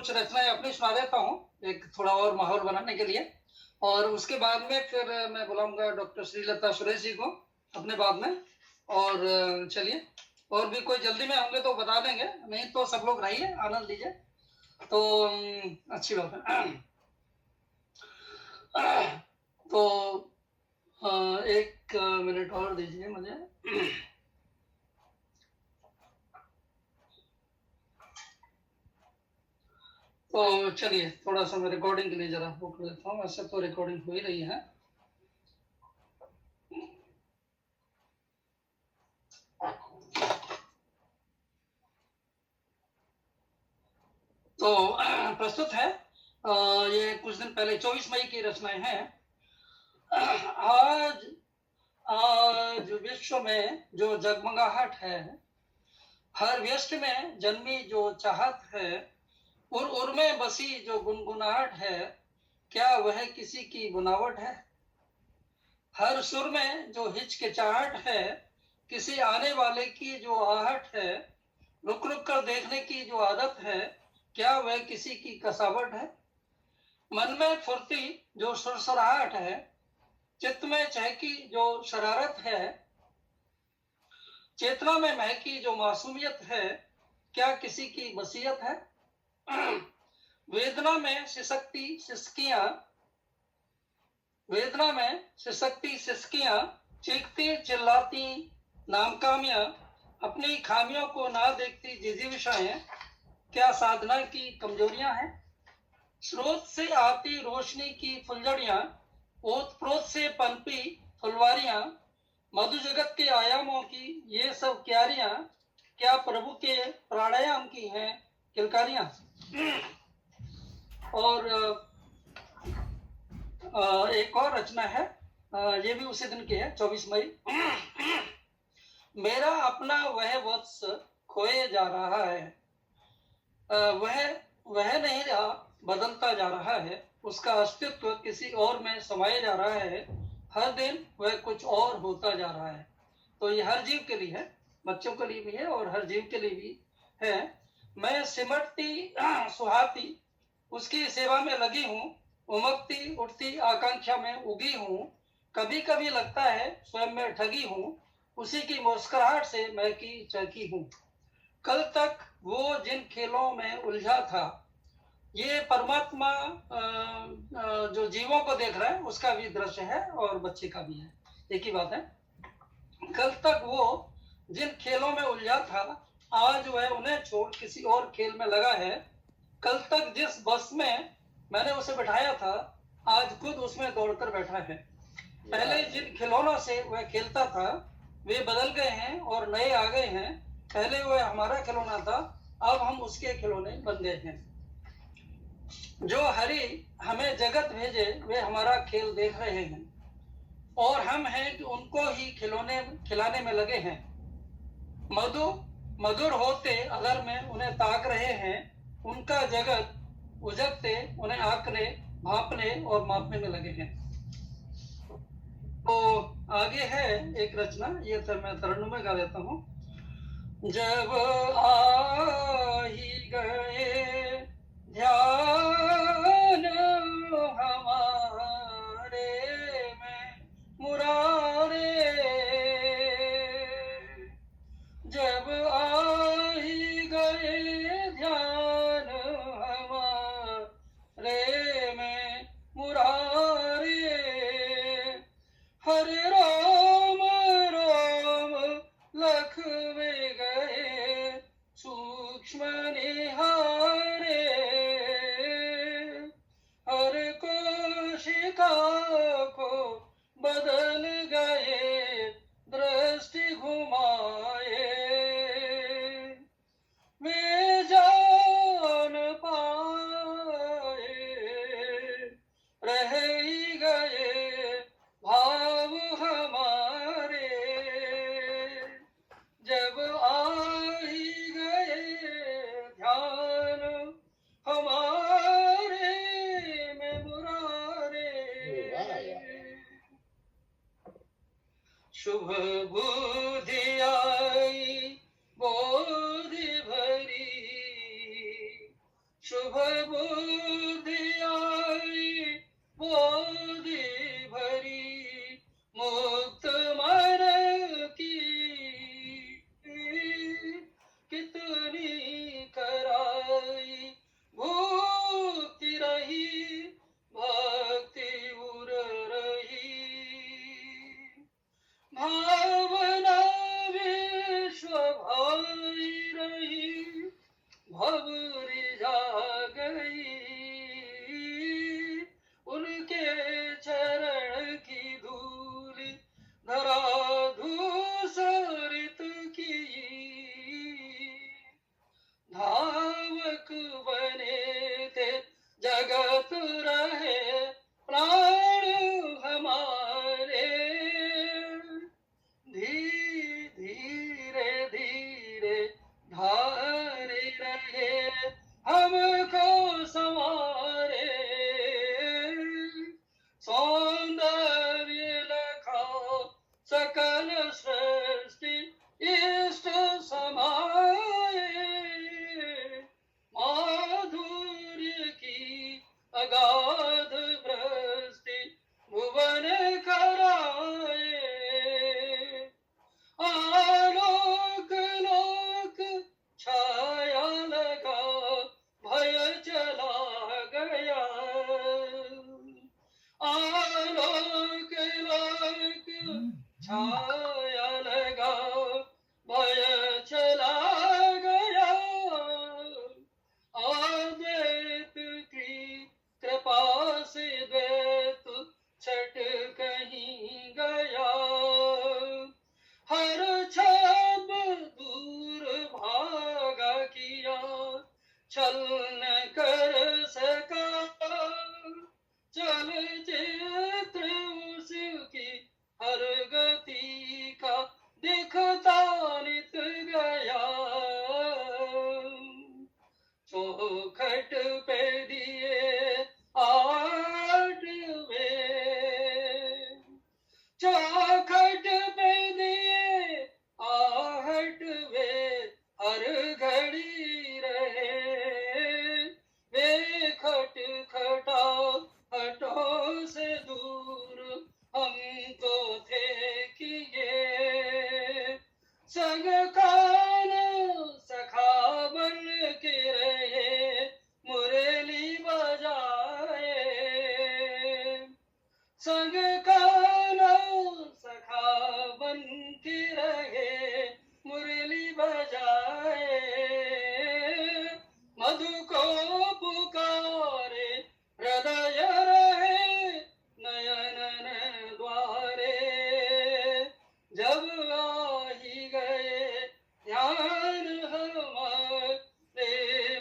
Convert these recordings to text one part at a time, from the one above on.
कुछ रचनाएं अपनी सुना देता हूँ, एक थोड़ा और माहौल बनाने के लिए, और उसके बाद में फिर मैं बुलाऊंगा डॉक्टर श्रीलता सुरेश जी को अपने बाद में। और चलिए, और भी कोई जल्दी में होंगे तो बता देंगे, नहीं तो सब लोग रहिए, आनंद लीजिए, तो अच्छी बात है। तो एक मिनट और दीजिए मुझे। तो चलिए, थोड़ा सा मैं रिकॉर्डिंग के लिए जरा बुक लेता हूँ, वैसे तो रिकॉर्डिंग हो ही रही है। तो प्रस्तुत है, ये कुछ दिन पहले 24 मई की रचनाएं हैं। आज आज विश्व में जो जगमगाहट है, हर व्यष्ट में जन्मी जो चाहत है, उर में बसी जो गुनगुनाहट है, क्या वह किसी की बनावट है? हर सुर में जो हिचकिचाहट है, किसी आने वाले की जो आहट है, रुक रुक कर देखने की जो आदत है, क्या वह किसी की कसावट है? मन में फुर्ती जो सुरसराहट है, चित्त में चहकी जो शरारत है, चेतना में महकी जो मासूमियत है, क्या किसी की वसीयत है? वेदना में सिसकती सिसकियां, वेदना में सिसकती सिसकियां, चीखती चिल्लाती नामकामियां, अपनी खामियों को ना देखती जिजीविशाएं, क्या साधना की कमजोरियां हैं? स्रोत से आती रोशनी की फुलझड़ियां, ओत प्रोत से पनपी फुलवारियां, मधु जगत के आयामों की ये सब क्यारियां, क्या प्रभु के प्राणायाम की हैं किलकारियां? और एक और रचना है, ये भी उसी दिन की है, 24 मई। मेरा अपना वह वत्स खोए जा रहा है, वह नहीं रहा, बदलता जा रहा है, उसका अस्तित्व किसी और में समाया जा रहा है, हर दिन वह कुछ और होता जा रहा है। तो ये हर जीव के लिए है, बच्चों के लिए भी है और हर जीव के लिए भी है। मैं सिमटती सुहाती उसकी सेवा में लगी हूँ, उमकती उठती आकांक्षा में उगी हूँ, कभी कभी लगता है स्वयं में ठगी हूँ, उसी की मुस्कुराहट से मैं की चहकी हूँ। कल तक वो जिन खेलों में उलझा था, ये परमात्मा जो जीवों को देख रहा है उसका भी दृश्य है और बच्चे का भी है, एक ही बात है। कल तक वो जिन खेलों में उलझा था, आज वह उन्हें छोड़ किसी और खेल में लगा है। कल तक जिस बस में मैंने उसे बैठाया था, आज खुद उसमें दौड़कर बैठा है। पहले जिन खिलौनों से वह खेलता था, वे बदल गए हैं और नए आ गए हैं। पहले वह हमारा खिलौना था, अब हम उसके खिलौने बन गए हैं। जो हरि हमें जगत भेजे, वे हमारा खेल देख रहे हैं, और हम हैं कि उनको ही खिलौने खिलाने में लगे हैं। मधुर होते अगर में उन्हें ताक रहे हैं, उनका जगत उजगते उन्हें आंकने भांपने और मापने में लगे हैं। तो आगे है एक रचना, ये तो मैं तरन्नुम में गा देता हूँ। जब आ ही गए ध्यान हमारे में मुरारे, जब आ ही गए ध्यान हमारे में मुरारे, हरे राम राम लखवे गए सूक्ष्म निहारे, हर कोशिका को बदल गए दृष्टि घुमाए, वे जान पाए रह ही गए भाव हमारे, जब आ ही गए ध्यान हमारे में मुरारे, शुभ बुद्धि आई बोधि भरी, शुभ बुद्धि आई बोधि भरी मुक्त मन की कितनी कराई भूखती रही भक्ति उर रही भावना विश्व भाई रही भवरी जा गई उनके चरण की धूल धरा धूसरित की धावक बने थे जगत रहे प्राण हमारे धीरे धीरे धारे रहे हमको संवारे सौंदर्य लखा सकल सृष्टि इष्ट समाये माधुर्य की अगाध भ्रष्टि भुवन कराए आलोक लोक छाया लगा भय चला गया आलोक लोक छाया लगा भय चला गया अद्वैत की कृपा से द्वैत छट कहीं गया हर छब दूर भागा किया छल न कर सका चल चित्र उसकी हर गति का दिखता नित गया चौखट पे दिए आठवे चौखट पे दिए आहटवे हर घड़ी रहे वे खट खटा हटो से दूर हमको थे किए संग कान सखा बन के रहे मुरली बजाए संग कान सखा बन के रहे मुरली बजाए मधु को पुकारे हृदय रहे नयन द्वारे जब आ ही गए ध्यान हमारे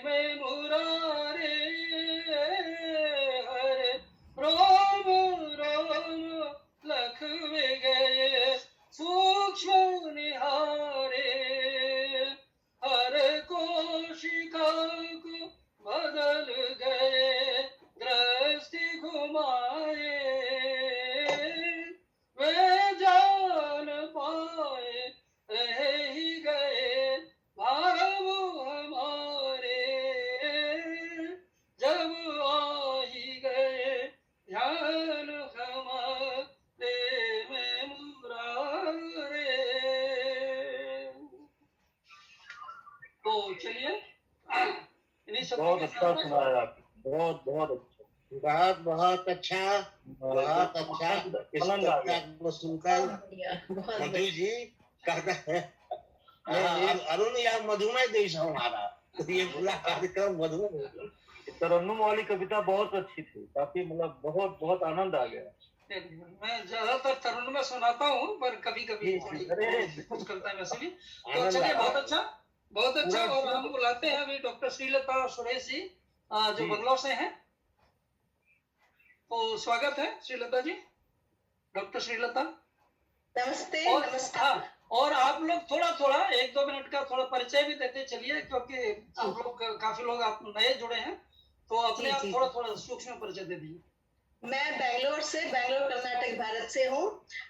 में मुरारे हरे रोम रोम लखवे गए सूक्ष्म निहारे हर कोशिका को बदल गए दृष्टि घुमाए वे जान पाए रह ही गए भाव हमारे जब आ ही गए ध्यान हमारे में मुरारे तो चलिए इन्हीं शब्दों बहुत के अच्छा साथ सुनाया आपने बहुत बहुत अच्छा बहुत बहुत अच्छा बहुत अच्छा इस आनंद आ गया। कविता को सुनकर बहुत मधु जी कहता है नहीं, अरुण या मधुमय देश हमारा तो ये पूरा कार्यक्रम मधुमय हो गया। तरन्नुम वाली कविता बहुत अच्छी थी काफी मतलब बहुत बहुत आनंद आ गया मैं ज्यादातर तरुण में सुनाता हूँ पर कभी कभी अरे कुछ करता है वैसे भी तो आनंद चलिए आ बहुत रहा अच्छा बहुत अच्छा पूरा और हम बुलाते हैं अभी डॉक्टर श्रीलता सुरेश जी जो जी। बंगलौर से हैं तो स्वागत है श्रीलता जी डॉक्टर श्रीलता नमस्ते और नमस्कार हाँ और आप लोग थोड़ा थोड़ा 1-2 मिनट का थोड़ा परिचय भी देते चलिए क्योंकि आप लोग काफी लोग आप नए जुड़े हैं तो अपने जी, आप जी। थोड़ा थोड़ा सूक्ष्म परिचय दे दीजिए मैं बेंगलोर कर्नाटक भारत से हूँ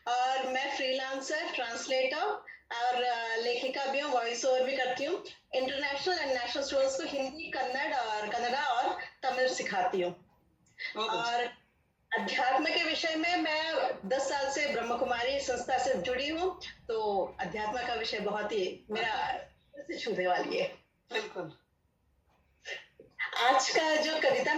और मैं फ्रीलांसर ट्रांसलेटर और लेखिका भी हूँ वॉइस ओवर भी करती हूँ इंटरनेशनल एंड नेशनल शोज को हिंदी कन्नड़ और सिखाती हूँ। बहुत अच्छा। और अध्यात्म के विषय में मैं 10 साल से ब्रह्म कुमारी संस्था से जुड़ी हूँ, तो अध्यात्म का विषय बहुत ही मेरा दिल से छूने वाली है। बिल्कुल। आज का जो कविता